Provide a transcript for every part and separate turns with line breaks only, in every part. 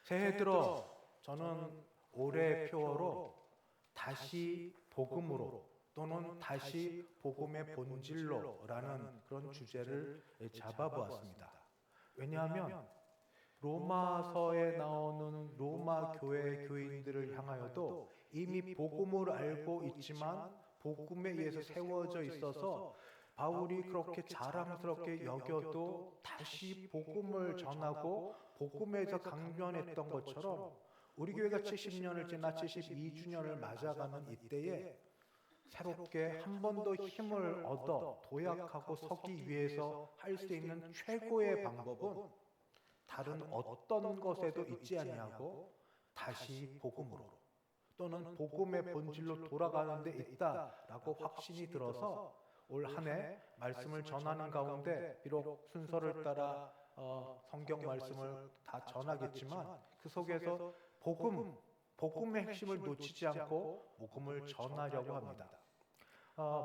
새해 들어 저는 올해의 표어로 다시 복음으로 또는 다시 복음의 본질로라는 그런 주제를 잡아보았습니다. 왜냐하면 로마서에 나오는 로마 교회 교인들을 향하여도 이미 복음을 알고 있지만 복음에 의해서 세워져 있어서 바울이 그렇게 자랑스럽게 여겨도 다시 복음을 전하고 복음에서 강변했던 것처럼 우리 교회가 70년을 지나 72주년을 맞아가는 이때에 새롭게 한 번 더 힘을 얻어 도약하고 서기 위해서 할 수 있는 최고의 방법은 다른 어떤 것에도 있지 아니하고 다시 복음으로 또는 복음의 본질로 돌아가는 데 있다라고 확신이 들어서 올 한 해 말씀을 전하는 가운데 비록 순서를 따라 성경 말씀을 다 전하겠지만 그 속에서 복음의 핵심을 놓치지 않고 복음을 전하려고 합니다.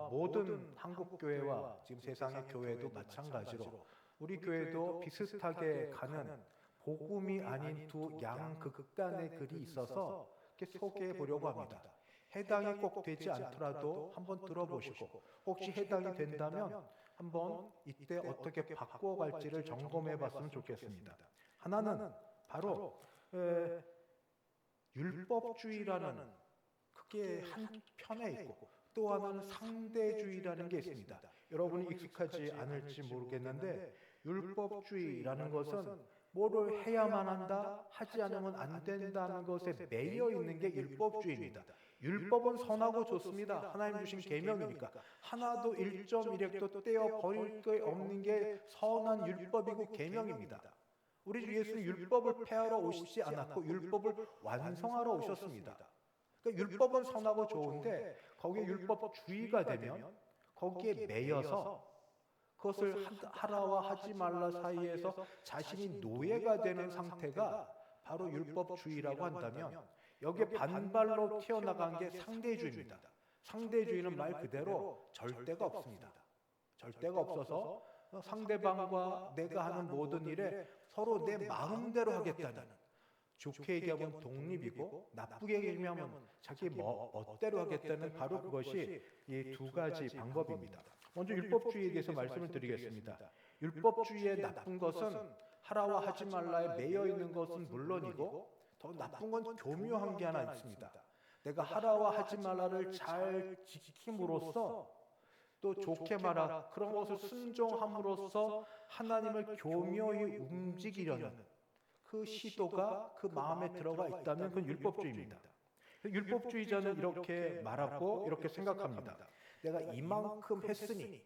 모든 한국 교회와 지금 세상의 교회도 마찬가지로 우리 교회도 비슷하게 가는 복음이 아닌 두 양극단의 글이 있어서 이렇게 소개해 보려고 합니다. 해당이 꼭 되지 않더라도 한번 들어보시고 혹시 해당이 된다면 한번 이때 어떻게 바꿔갈지를 점검해 봤으면 좋겠습니다. 하나는 바로 율법주의라는 그게 한 편에 있고 또 하나는 상대주의라는 게 있습니다. 여러분이 익숙하지 않을지 모르겠는데 율법주의라는 것은 뭐를 해야만 한다, 하지 않으면 안 된다는 것에 매여 있는 게 율법주의입니다. 율법은 선하고 좋습니다. 하나님 주신 계명이니까 하나도 1.1획도 떼어 버릴 게 없는 게 선한 율법이고 계명입니다. 우리 주 예수는 율법을 폐하러 오시지 않았고 율법을 완성하러 오셨습니다. 그러니까 율법은 선하고 좋은데 거기에 율법주의가 되면 거기에 매여서 그것을 하라와 하지 말라 사이에서 자신이 노예가 되는 상태가 바로 율법주의라고 한다면 여기에 반발로 튀어나간 게 상대주의입니다. 상대주의는 말 그대로 절대가 없습니다. 절대가 없어서 상대방과 내가 하는 모든 일에 서로 내 마음대로 하겠다는, 좋게 얘기하면 독립이고 나쁘게 얘기하면 자기 멋대로 하겠다는 바로 그것이 이 두 가지 방법입니다. 먼저 율법주의에 대해서 말씀을 드리겠습니다. 율법주의의 나쁜 것은 하라와 하지 말라에 매여 있는 것은 물론이고 더 나쁜 건 교묘한 게 하나 있습니다. 내가 하라와 하지 말라를 잘 지킴으로써 또 좋게 말하 그런 것을 순종함으로써 하나님을 교묘히 움직이려는 그 시도가 그 마음에 들어가 있다면 그건 율법주의입니다. 율법주의자는 이렇게 말하고 이렇게 생각합니다. 내가 이만큼 했으니,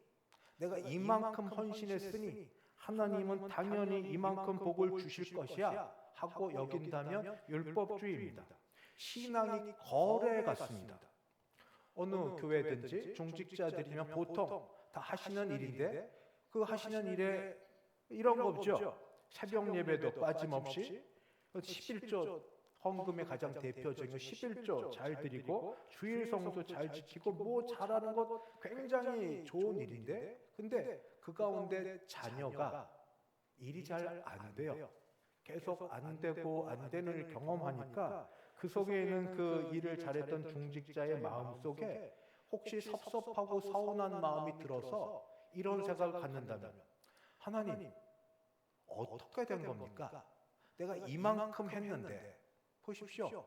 내가 이만큼 헌신했으니 하나님은 당연히 이만큼 복을 주실 것이야 하고 여긴다면 율법주의입니다. 신앙이 거래 같습니다. 어느 교회든지 중직자들이면 보통 다 하시는 일인데 그 하시는 일에 이런 거 없죠. 새벽 예배도 빠짐없이 11조 헌금의 가장 대표적인 11조 잘 드리고 주일 성수 잘 지키고 뭐 잘하는 것 굉장히 좋은 일인데 근데 그 가운데 자녀가 일이 잘 안 돼요. 계속 안 되고 안 되는 일 경험하니까 그 속에 있는 그 일을 잘했던 중직자의 마음 속에 혹시 섭섭하고 서운한 마음이 들어서 이런 생각을 갖는다면 하나님 어떻게 된 겁니까? 내가 이만큼 했는데 보십시오.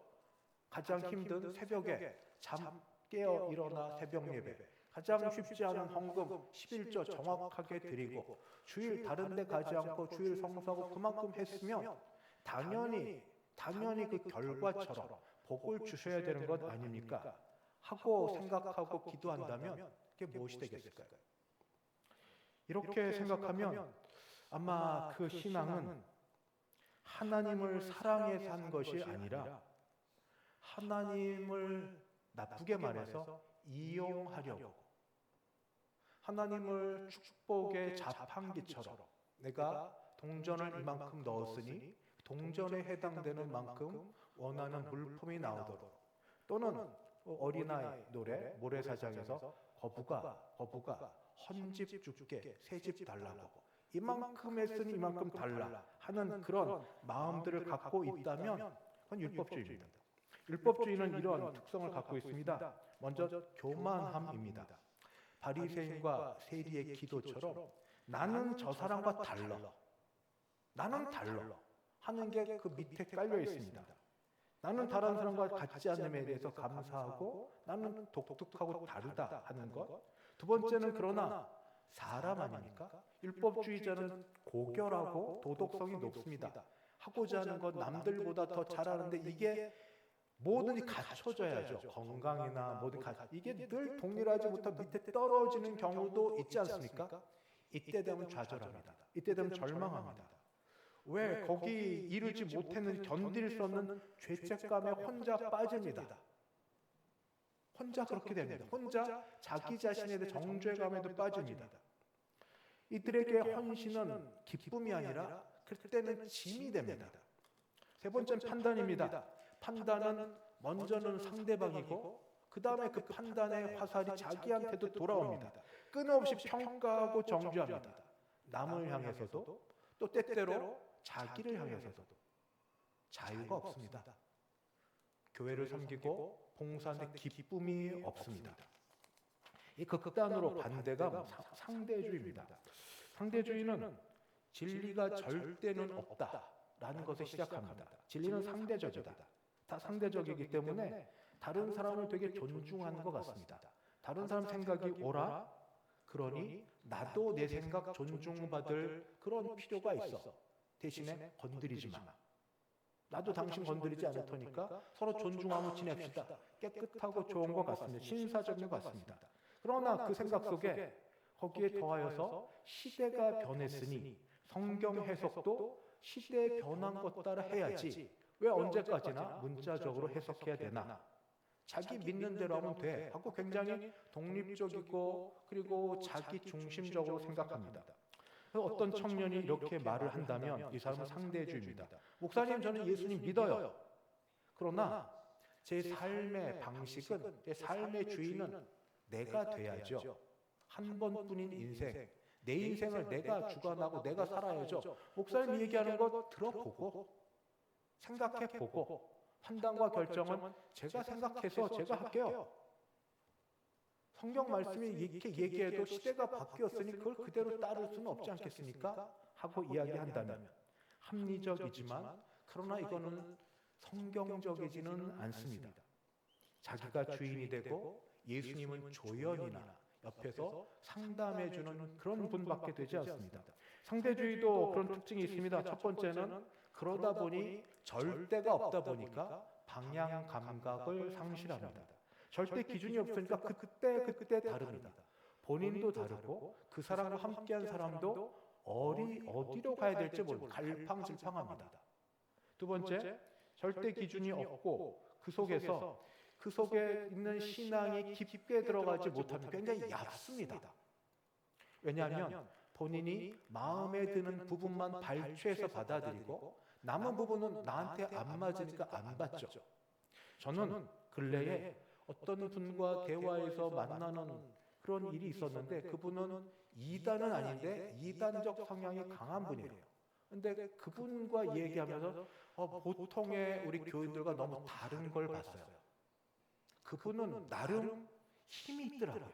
가장 힘든 새벽에 잠 깨어 일어나 새벽 예배 가장 쉽지 않은 헌금 11조 정확하게 드리고 주일 다른 데 가지 않고 주일 성수하고 그만큼 했으면 당연히 그 결과처럼 복을 주셔야 되는 것 아닙니까? 하고 생각하고 기도한다면 그게 무엇이 되겠을까요? 이렇게 생각하면 아마 그 신앙은 하나님을 사랑해서 한 것이 아니라 하나님을 나쁘게 말해서 이용하려고 하나님을 축복의 자판기처럼 내가 동전을 이만큼 넣었으니 동전에 해당되는 만큼 원하는 물품이 나오도록 또는 어린아이 노래 모래사장에서 거부가 헌집 줄게 새집 달라고 이만큼 했으니 이만큼 달라 하는 그런 마음들을 갖고 있다면 그건 율법주의입니다. 율법주의는 이런 특성을 갖고 있습니다. 먼저 교만함입니다. 바리새인과 세리의 기도처럼 나는 저 사람과 달라, 나는 달라 하는 게 그 밑에 깔려 있습니다. 나는 다른 사람과 같지 않음에 대해서 감사하고 나는 독특하고 다르다 하는 것. 두 번째는 그러나 사람 아닙니까? 율법주의자는 고결하고 도덕성이 높습니다. 하고자 하는 것 남들보다 더 잘하는데 이게 뭐든지 갖춰져야죠. 건강이나 뭐든 이게 늘 동일하지 못하고 밑에 떨어지는 경우도 있지 않습니까? 이때 되면 좌절합니다. 이때 되면 절망합니다. 왜 거기 이르지 못했는지 견딜 수 없는 죄책감에 혼자 빠집니다. 혼자 그렇게 됩니다. 혼자 자기 자신에 대해 정죄감에도 빠집니다. 이들에게 헌신은 기쁨이 아니라 그때는 짐이 됩니다. 세 번째는 판단입니다. 판단은 먼저는 상대방이고 그 다음에 그 판단의 화살이 자기한테도 돌아옵니다. 끊임없이 평가하고 정죄합니다. 남을 향해서도 또 때때로 자기를 향해서도 자유가 없습니다. 교회를 섬기고 봉사하는데 기쁨이 없습니다. 이 극단으로 반대가 상대주의입니다. 상대주의는 진리가 절대는 없다라는 것에 시작합니다. 진리는 상대적이다. 다 상대적이기 때문에 다른 사람을 되게 존중하는 것 같습니다. 다른 사람 생각이 옳아? 그러니 나도 내 생각 존중받을 그런 필요가 있어. 대신에 건드리지 마. 나도 당신 건드리지 않을 테니까 서로 존중하고 지냅시다. 깨끗하고 좋은 것 같습니다. 신사적인 것 같습니다. 그러나 그 생각 속에 거기에 더하여서 시대가 변했으니 성경 해석도 시대에 변한 것 따라 해야지. 왜 언제까지나 문자적으로 해석해야 되나? 자기 믿는 대로 하면 돼 하고 굉장히 독립적이고 그리고 자기 중심적으로 생각합니다. 어떤 청년이 이렇게 말을 한다면 이 사람은 상대주의입니다. 목사님, 저는 예수님 믿어요. 그러나 제 삶의 방식은, 제 삶의 주인은 내가 돼야죠. 한 번뿐인 인생, 내 인생을 내가 주관하고 내가 살아야죠. 목사님이 얘기하는 거 들어보고 생각해보고 판단과 결정은 제가 생각해서 제가 할게요. 성경 말씀이 이렇게 얘기해도 시대가 바뀌었으니 그걸 그대로 따를 수는 없지 않겠습니까? 하고 이야기한다면 합리적이지만 그러나 이거는 성경적이지는 않습니다. 자기가 주인이 되고 예수님은 조연이나 옆에서 상담해주는 그런 분밖에 되지 않습니다. 상대주의도 그런 특징이 있습니다. 첫 번째는 그러다 보니 절대가 없다 보니까 방향 감각을 상실합니다. 절대 기준이 없으니까 그때 다릅니다. 본인도 다르고 그 사람과 함께한 사람도 어디로 가야 될지 모르고 갈팡질팡합니다. 두 번째, 절대 기준이 없고 그 속에 있는 신앙이 깊게 들어가지 못하면 굉장히 얕습니다. 왜냐하면 본인이 마음에 드는 부분만 발췌해서 받아들이고 남은 부분은 나한테 안 맞으니까 안 받죠. 저는 근래에 어떤 분과 대화에서 만나는 그런 일이 있었는데 그분은 이단은 아닌데 이단적 성향이 강한 분이에요. 근데 그분과 얘기하면서 보통의 우리 교인들과 너무 다른 걸 봤어요. 그분은 나름 힘이 있더라고요.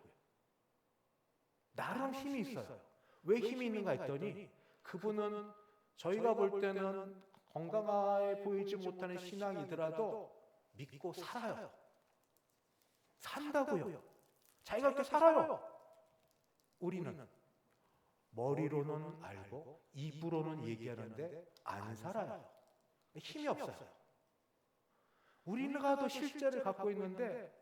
나름 힘이 있어요. 왜 힘이 있는가 했더니 그분은 저희가 볼 때는 건강해 보이지 못하는 신앙이더라도 믿고 살아요. 산다고요. 자기가 그렇게 살아요. 우리는 머리로는 알고 입으로는 얘기하는데 안 살아요. 힘이 없어요. 우리가 더 실제를 갖고 있는데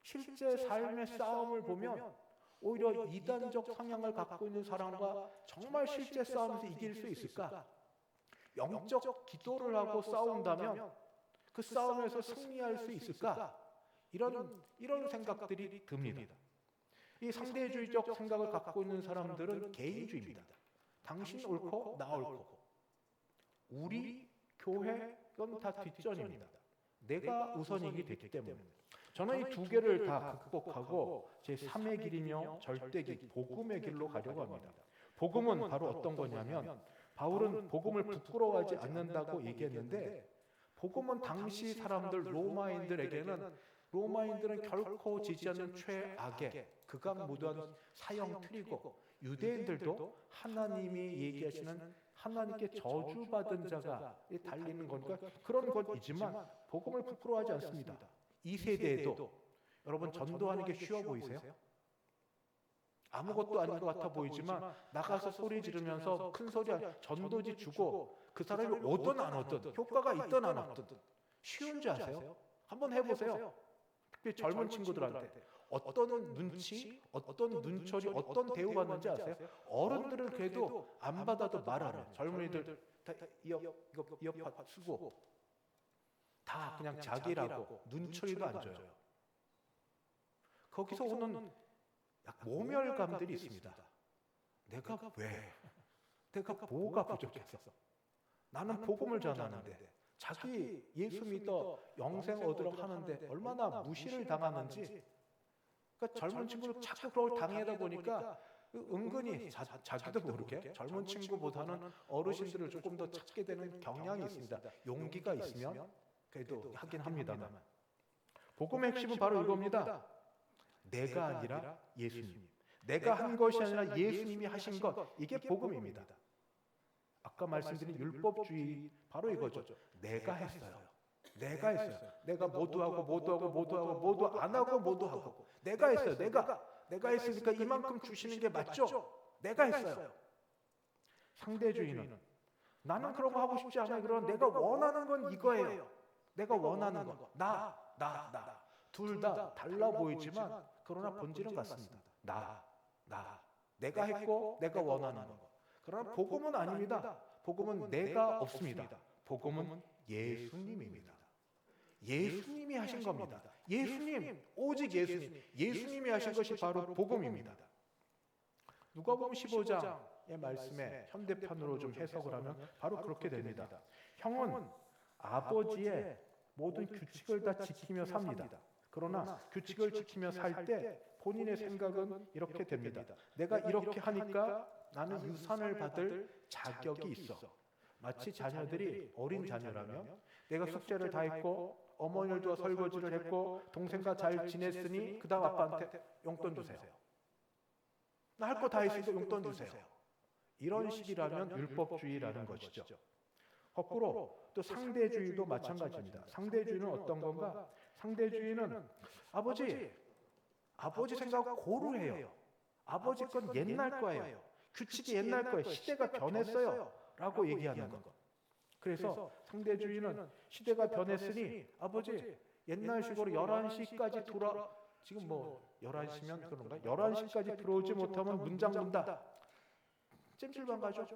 실제 삶의 싸움을 보면 오히려 이단적 성향을 갖고 있는 사람과 정말 실제 싸움에서 이길 수 있을까? 영적 기도를 하고 싸운다면 그 싸움에서 승리할 수 있을까? 이런 생각들이 듭니다. 이 상대주의적 생각을 갖고 있는 사람들은 개인주의입니다. 당신 옳고 나 옳고 우리 교회 이건 다 뒷전입니다. 내가 우선이기 됐기 때문에 저는 이 두 개를 다 극복하고 제 3의 길이며 절대길 복음의 길로 가려고 합니다. 복음은 바로 어떤 거냐면 바울은 복음을 부끄러워하지 않는다고 얘기했는데 복음은 당시 사람들 로마인들은 결코 지지 않는 최악의 극악무도한 사형 틀이고 유대인들도 하나님이 얘기하시는 하나님께 저주받은 자가 달리는 거니까 그런 것이지만 복음을 부끄러워하지 않습니다. 이 세대에도 여러분 전도하는 게 쉬워 보이세요? 아무것도 아닌 것 같아 보이지만 나가서 소리 지르면서 큰 소리 전도지 주고 그 사람이 오든 안 오든 효과가 있든 안 없든 쉬운 줄 아세요? 한번 해보세요. 특히 젊은 친구들한테 어떤 눈치, 어떤 눈초리, 어떤 대우 받는지 아세요? 어른들은 그래도 안 받아도 말하는 젊은이들 다 이어팟 쓰고 다 그냥 자기라고 눈초리도 안 줘요. 거기서 오는 모멸감들이 있습니다. 내가 왜? 내가 뭐가 부족했어? 나는 복음을 전하는데 자기 예수 믿어 영생 얻으려고 하는데 얼마나 무시를 당하는지. 그러니까 젊은 친구들 자꾸 그걸 당하다 보니까 은근히 자기도 모르게 젊은 친구보다는 어르신들을 조금 더 찾게 되는 경향이 있습니다. 용기가 있으면 그래도 하긴 합니다만. 복음의 핵심은 바로 이겁니다. 내가 아니라 예수님. 내가 한 것이 아니라 예수님이 하신 것. 이게 복음입니다. 아까 말씀드린 율법주의 바로 이거죠. 내가 했어요. 내가 했어요. 내가 모두 안 하고 모두 하고. 내가 했어요. 내가 했으니까 이만큼 주시는 게 맞죠? 내가 했어요. 상대주의는 나는 그런 거 하고 싶지 않아요. 그러나 내가 원하는 건 이거예요. 내가 원하는 거. 나. 둘 다 달라 보이지만 그러나 본질은 같습니다. 내가 했고 내가 원하는 거. 그러나 복음은 아닙니다. 복음은 내가 없습니다. 복음은 예수님입니다. 예수님이 하신 겁니다. 예수님, 오직 예수님. 예수님이 하신 것이 바로 복음입니다. 누가복음 15장의 말씀에 현대편으로 좀 해석을 하면 바로 그렇게 됩니다. 형은 아버지의 모든 규칙을 다 지키며 삽니다. 그러나 규칙을 지키며 살 때 본인의 생각은 이렇게 됩니다. 내가 이렇게 하니까 나는 유산을 받을 자격이 있어. 마치 자녀들이 어린 자녀라면 내가 숙제를 다 했고 어머니를 도와 설거지를 했고 동생과 잘 지냈으니 그 다음 아빠한테 용돈 주세요. 나 할 거 다 했으니까 용돈 주세요. 이런 식이라면 율법주의라는 것이죠. 거꾸로 또 상대주의도 마찬가지입니다. 상대주의는 어떤 건가? 상대주의는 아버지 생각 고루해요. 아버지 건 옛날 거예요. 규칙이 옛날 거예요. 시대가 변했어요. 라고 얘기하는 것. 그래서 상대주의는 시대가 변했으니 아버지 옛날식으로 11시까지 지금 11시면 그런가? 11시까지 들어오지 못하면 문장 문다. 찜질방 가죠?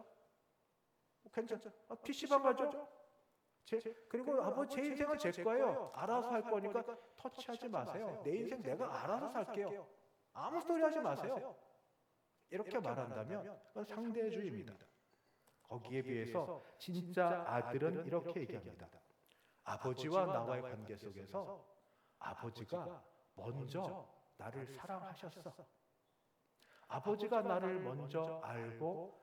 괜찮죠? PC방 가죠? 그리고 아버지 제 인생은 제 거예요. 알아서 할 거니까 터치하지 마세요. 내 인생 내가 알아서 살게요. 아무 소리 하지 마세요. 이렇게 말한다면 그건 상대주의입니다. 거기에 비해서 진짜 아들은 이렇게 얘기합니다. 아버지와 나와의 관계 속에서 아버지가 먼저 나를 사랑하셨어. 아버지가 나를 먼저 알고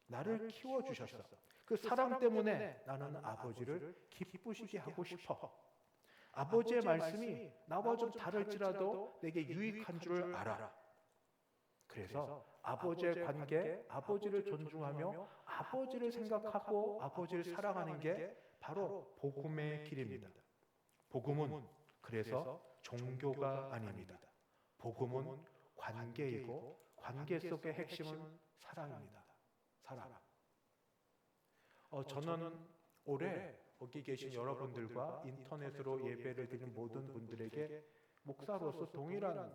나를 키워주셨어. 그 사랑 때문에 나는 아버지를 기쁘시게 하고 싶어. 아버지의 말씀이 나와 좀 다를지라도 내게 유익한 줄 알아. 그래서 아버지의 관계, 아버지를 존중하며 아버지를 생각하고 아버지를 사랑하는 게 바로 복음의 길입니다. 복음은 그래서 종교가 아닙니다. 복음은 관계이고 관계 속의 핵심은 사랑입니다. 사랑. 저는 올해 거기 계신 여러분들과 인터넷으로 예배를 드리는 모든 분들에게 목사로서 동일한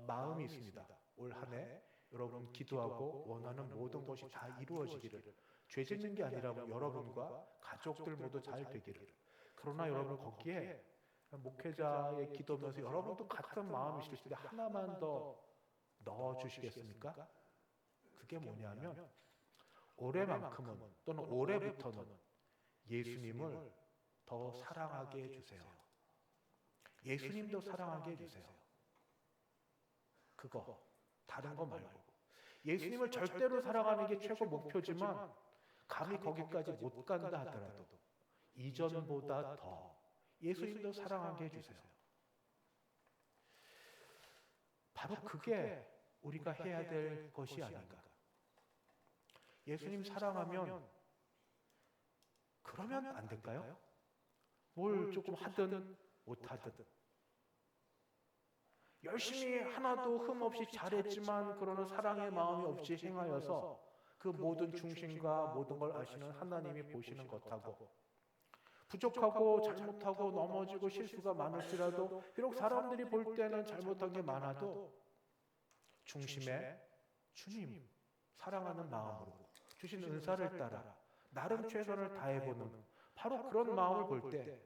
마음이 있습니다. 올 한 해 여러분 기도하고 원하는 모든 것이 다 이루어지기를, 죄 짓는 게 아니라 여러분과 가족들 모두 잘 되기를. 그러나 여러분 거기에 목회자의 기도면서 여러분도 같은 마음이실 때 하나만 더 넣어주시겠습니까? 그게 뭐냐면 올해만큼은 또는 올해부터는 예수님을 더 사랑하게 해주세요. 예수님도 사랑하게 해주세요. 그거 다른 거 말고 예수님을 절대로 사랑하는 게 최고 목표지만 감히 거기까지 못 간다 하더라도 이전보다 더 예수님도 사랑하게 해주세요. 바로 그게 우리가 해야 될 것이 아닌가. 예수님 사랑하면 그러면 안 될까요? 뭘 조금 하든 못하든 열심히 하나도 흠없이 잘했지만 그러나 사랑의 마음이 없이 행하여서 그 모든 중심과 모든 걸 아시는 하나님이 보시는 것하고 부족하고 잘못하고 넘어지고 실수가 많을지라도 비록 사람들이 볼 때는 잘못한 게 많아도 중심에 주님 사랑하는 마음으로 주신 은사를 따라 나름 최선을 다해보는 바로 그런 마음을 볼 때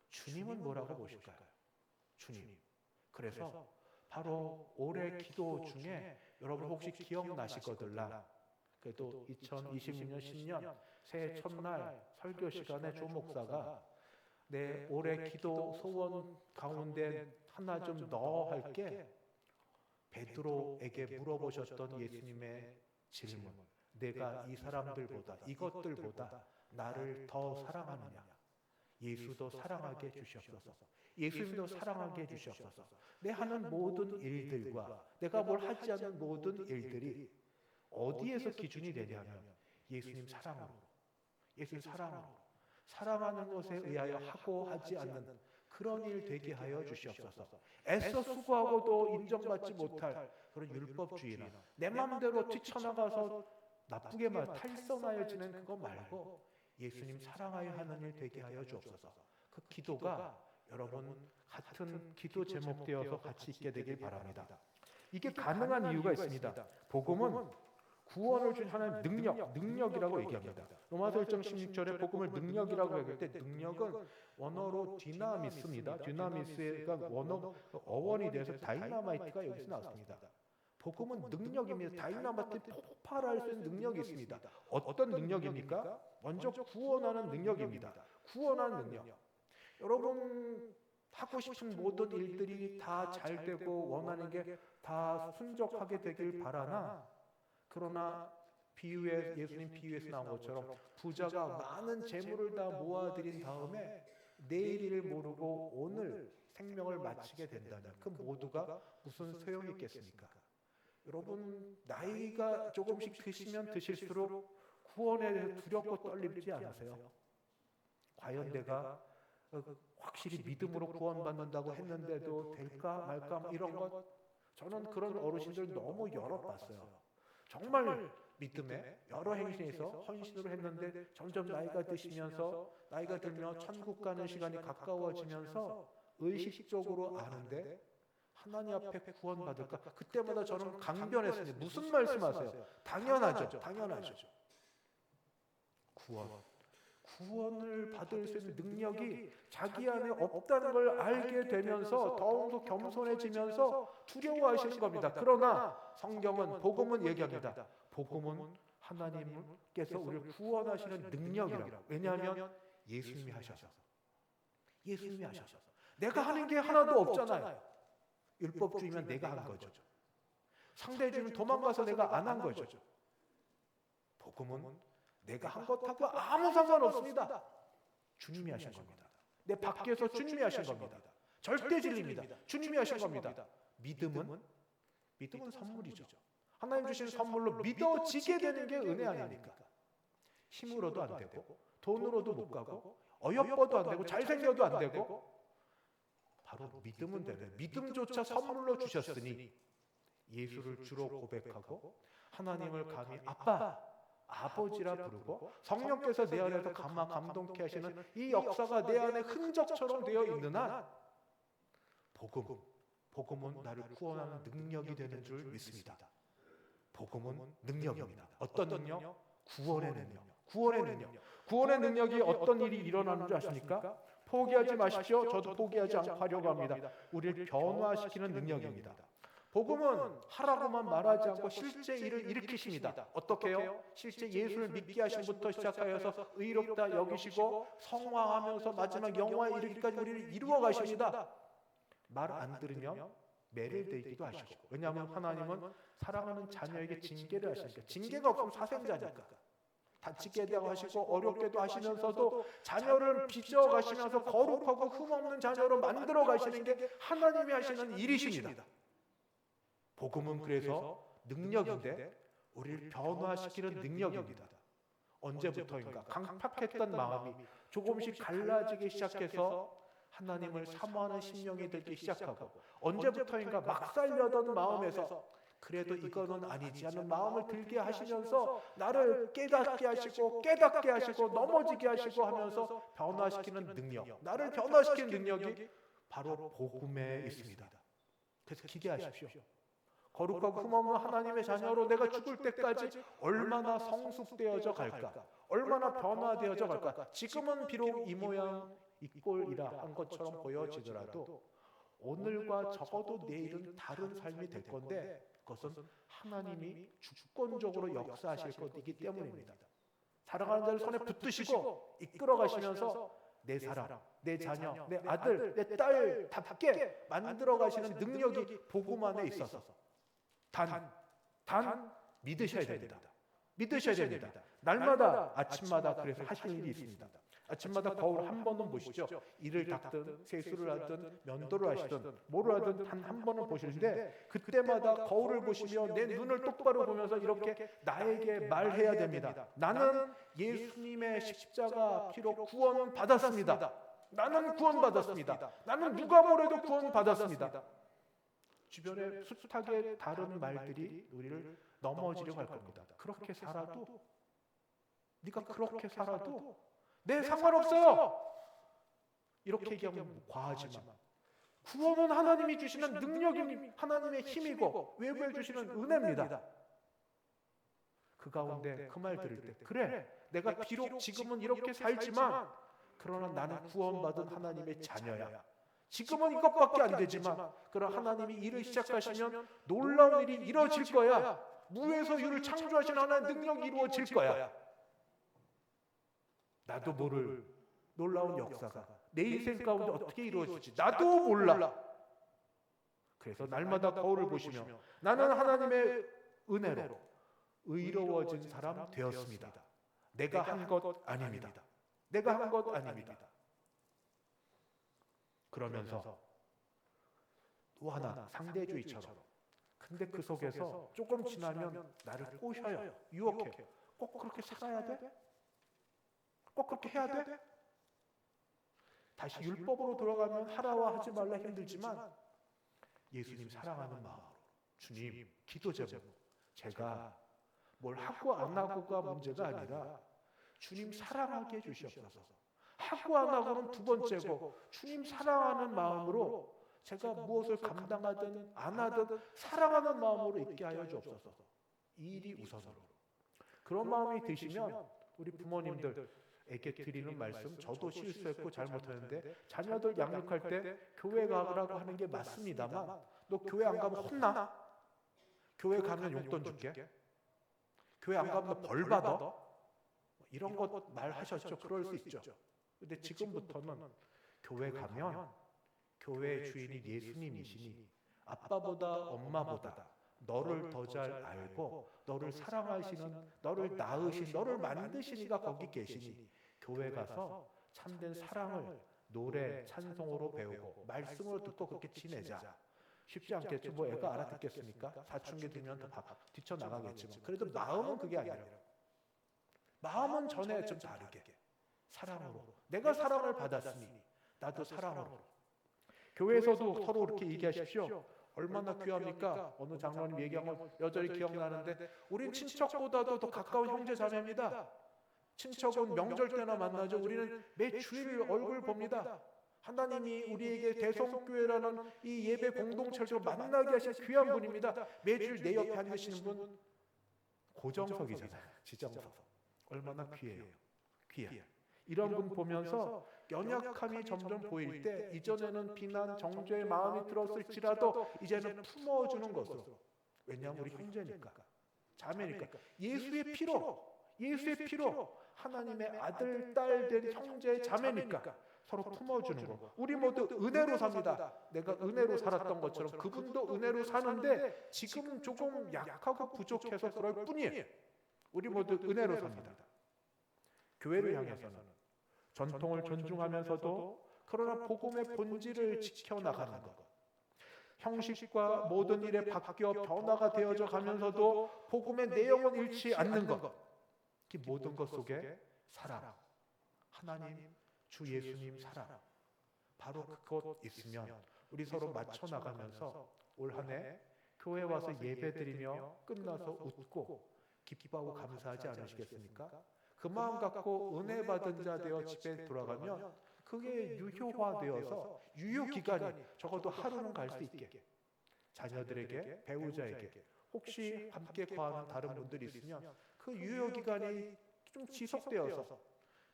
주님은 뭐라고 보실까요? 주님. 그래서 바로 올해 기도 중에 여러분 혹시 기억나시거들라 그래도 2026년 신년 새해 첫날 설교 시간에 조 목사가 내 올해 기도 소원 가운데 하나 좀 넣어 할게 베드로에게 물어보셨던 예수님의 질문 내가 이 사람들보다 이것들보다 나를 더 사랑하느냐 예수도 사랑하게 해주시옵소서 예수님도 사랑하게 해주시옵소서 내 하는 모든 일들과 내가 뭘 하지 않는 모든 일들이 어디에서 기준이 되냐면 예수님 사랑으로 예수님 사랑으로 사랑하는 것에 의하여 하고 하지 않는 그런 일 되게 하여 주시옵소서. 애써 수고하고도 인정받지 못할 그런 율법주의나 내 마음대로 뛰쳐나가서 나쁘게 말 탈선하여 지는 그거 말고 예수님 사랑하여 하는 일 되게 하여 주옵소서. 그 기도가 여러분 같은 기도 제목 되어서 같이 있게 되길 바랍니다. 이게 가능한 이유가 있습니다. 복음은 구원을 준 하나님 능력이라고 얘기합니다. 로마서 1장 16절에 복음을 능력이라고 얘기할 때 능력은 원어로 디나미스입니다. 디나미스가 원어 어원이 돼서 다이나마이트가 여기서 나왔습니다. 복음은 능력입니다. 다이나마이트 폭발할 수 있는 능력이 있습니다. 어떤 능력입니까? 먼저 구원하는 능력입니다. 구원하는 능력. 여러분 하고 싶은 모든 일들이 다 잘 되고 원하는 게 다 순적하게 되길 바라나 그러나 예수님 비유에서 나온 것처럼 부자가 많은 재물을 다 모아들인 다음에 내일을 모르고 오늘 생명을 마치게 된다면 그 모두가 무슨 소용이 있겠습니까? 여러분 나이가 조금씩 드시면 드실수록 구원에 대해 두렵고 떨리지 않으세요? 과연 내가 확실히 믿음으로 구원받는다고 했는데도 될까 말까 이런 것 저는 그런 어르신들 너무 여러 봤어요. 정말 믿음에 여러 행신에서 헌신을 했는데 점점 나이가 드시면서 나이가 들면 천국 가는 시간이 가까워지면서 의식적으로 아는데 하나님 앞에 구원받을까? 그때마다 저는 강변했습니다. 무슨 말씀하세요? 당연하죠. 구원을 받을 수 있는 능력이 자기 안에 없다는 걸 알게 되면서 더욱더 겸손해지면서 두려워하시는 겁니다. 그러나 성경은 복음은 얘기합니다. 복음은 하나님께서 우리를 구원하시는 능력이라고. 왜냐하면 예수님이 하셔서. 내가 하는 게 하나도 없잖아요. 율법주의면 내가 한 거죠. 상대주의는 도망가서 내가 안 한 거죠. 복음은 내가 한 것하고 아무 상관없습니다. 주님이 하신 겁니다. 내 밖에서 주님이 하신 겁니다. 절대 진리입니다. 주님이 하신 겁니다. 믿음은 선물이죠. 하나님 주신 선물로 믿어지게 되는 게 은혜 아닙니까? 힘으로도 안 되고 돈으로도 못 가고 어여뻐도 안 되고 잘생겨도 안 되고 바로 믿음은 되네. 믿음조차 선물로 주셨으니 예수를 주로 고백하고 하나님을 감히 아버지라 부르고 성령께서 내 안에서 감동케 하시는 이 역사가 내 안에 흔적처럼 되어 있는 한 복음은 나를 구원하는 능력이 되는 줄 믿습니다. 복음은 능력입니다. 어떤 능력? 구원의 능력. 구원의 능력이 어떤 일이 일어나는 줄 아십니까? 포기하지 마십시오. 저도 포기하지 않고 하려고 합니다. 우리를 변화시키는 능력입니다. 복음은 하라고만 말하지 않고 실제 일을 일으키십니다. 어떻게 해요? 실제 예수를 믿게 하심부터 시작하여서 의롭다 여기시고 성화하면서 마지막 영화에 이르기까지 우리를 이루어 가십니다. 말 안 들으면 매를 대기도 하시고, 왜냐하면 하나님은 사랑하는 자녀에게 징계를 하시니까, 징계가 없으면 사생자니까 다치게도 하시고 어렵게도 하시면서도 자녀를 빚어가시면서 거룩하고 흠없는 자녀로 만들어 가시는 게 하나님이 하시는 일이십니다. 복음은 그래서 능력인데 우리를 변화시키는 능력입니다. 언제부터인가 강팍했던 마음이 조금씩 갈라지기 시작해서 하나님을 사모하는 심령이 들기 시작하고, 언제부터인가 막 살려던 마음에서 그래도 이거는 아니지 하는 마음을 들게 하시면서 나를 깨닫게 하시고 넘어지게 하시고 하면서 변화시키는 능력, 나를 변화시키는 능력이 바로 복음에 있습니다. 그래서 기대하십시오. 거룩하고 흠없는 하나님의 자녀로 내가 죽을 때까지 얼마나 성숙되어져 갈까, 얼마나 변화되어져 갈까. 지금은 비록 이 모양 이 꼴이라 한 것처럼 보여지더라도 오늘과 적어도 내일은 다른 삶이 될 건데, 그것은 하나님이 주권적으로 역사하실 것이기 때문입니다. 사랑하는 자를 손에 붙드시고 이끌어 가시면서 내 사랑, 내 자녀, 내 아들, 내 딸답게 만들어 가시는 능력이 복음 안에 있어서 단 믿으셔야 됩니다. 믿으셔야 됩니다. 날마다 아침마다 그래서 하실 일이 있습니다. 아침마다 거울 한 번은 보시죠. 이를 닦든 세수를 하든 면도를 하시든 뭐를 하든 단 한 번은 보시는데, 그때마다 거울을 보시며 내 눈을 똑바로 보면서 이렇게 나에게 말해야 됩니다. 나는 예수님의 십자가 피로 구원 받았습니다. 나는 구원 받았습니다. 나는 누가 뭐래도 구원 받았습니다. 주변에 숱하게 다른 말들이 우리를 넘어지려고 할 겁니다. 그렇게 살아도, 네가 그렇게 살아도 네, 상관없어요. 이렇게 얘기하면 과하지만 구원은 하나님이 주시는 능력이 하나님의 힘이고 외부에 주시는 은혜입니다. 그 가운데 그 말 들을 때, 그래, 내가 비록 지금은 이렇게 살지만 그러나 나는 구원받은 하나님의 자녀야. 지금은 이것밖에 안 되지만 그러나 하나님이 일을 시작하시면 놀라운 일이 이루어질 거야. 무에서 유를 창조하신 하나님의 능력이 이루어질 거야. 나도 모를 놀라운 역사가 내 인생 가운데 어떻게 이루어질지 나도 몰라. 그래서 날마다 거울을 보시며 나는 하나님의 은혜로 의로워진 사람 되었습니다. 내가 한 것 아닙니다. 내가 한 것 아닙니다. 그러면서 또 하나 상대주의처럼, 근데 그 속에서 조금 지나면 나를 꼬셔요. 유혹해요. 꼭 그렇게 살아야 돼? 꼭 그렇게 해야 돼? 다시 율법으로 돌아가면 하라와 하지 말라 힘들지만 예수님 사랑하는 마음으로, 주님 기도 제목, 제가 뭘 하고 안 하고가 문제가 아니라 주님 사랑하게 해주시옵소서. 하고 안 하고는 두 번째고, 주님 사랑하는 마음으로 제가 무엇을 감당하든 안 하든 사랑하는 마음으로 있게 하여 주옵소서. 이 일이 우선으로. 그런 마음이 드시면 우리 부모님들에게 드리는 말씀, 저도 실수했고 잘못했는데 자녀들 양육할 때 교회 가라고 하는 게 맞습니다만, 너 교회 안 가면 혼나? 교회 가면 용돈 줄게? 교회 안 가면 너 벌 받아? 이런 것 말하셨죠. 그럴 수 있죠. 근데 지금부터는 교회 가면 교회의 주인이 예수님이시니 아빠보다 엄마보다 너를 더 잘 알고 너를 사랑하시는, 너를 낳으신, 너를 만드신 이가 거기 계시니 교회 가서 참된 사랑을 노래, 찬송으로 배우고 말씀으로 듣고 그렇게 지내자. 쉽지 않겠죠. 뭐 애가 알아듣겠습니까? 사춘기 되면 더 뛰쳐나가겠지만 그래도 마음은 그게 아니라, 마음은 전에 좀 다르게 사랑으로, 내가 사랑을 받았으니 나도 사랑으로. 교회에서도 서로 이렇게 얘기하십시오. 얼마나 귀합니까? 어느 장로님 얘기한 걸 여전히 기억나는데, 우린 친척보다도 더 가까운 형제 자매입니다. 친척은 명절 때나 만나죠. 우리는 매 주일 얼굴 봅니다. 하나님이 우리에게 대성교회라는 이 예배 공동체를 만나게 하신 귀한 분입니다. 매주일 내 옆에 앉으시는 분 고정석이잖아요. 지정석. 얼마나 귀해요. 귀해. 이런 분 보면서 연약함이 점점 보일 때, 이전에는 비난, 정죄의 마음이 들었을지라도 이제는 품어주는 것으로. 왜냐하면 우리 형제니까, 자매니까, 예수의 피로 하나님의 아들, 딸 된 형제, 자매니까 서로 품어주는 거. 우리 모두 은혜로 삽니다. 내가 은혜로 살았던 것처럼 그분도 은혜로 사는데 지금 조금 약하고 부족해서 그럴 뿐이에요. 우리 모두 은혜로 삽니다. 교회를 향해서는 전통을 존중하면서도 그러나 복음의 본질을 지켜나가는 것. 형식과 모든 일에 바뀌어 변화가 되어져 가면서도 복음의 내용은 잃지 않는 것. 그 모든 것 속에 사랑, 하나님, 주 예수님 사랑. 바로 그것 있으면 우리 서로 맞춰 나가면서 올 한 해 교회 와서 예배드리며 끝나서 웃고 기뻐하고 감사하지 않으시겠습니까? 그 마음 갖고 은혜 받은 자 되어 집에 돌아가면 그게 유효화되어서 유효기간이 적어도 하루는 갈 수 있게, 자녀들에게, 배우자에게, 혹시 함께 거하는 다른 분들이 있으면 그 유효기간이 좀 지속되어서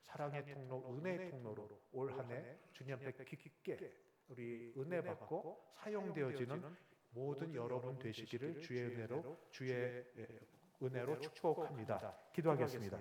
사랑의 통로, 은혜의 통로로 올 한 해 주님 앞에 깊게 우리 은혜 받고 사용되어지는 모든 여러분 되시기를 주의 은혜로 축복합니다. 기도하겠습니다.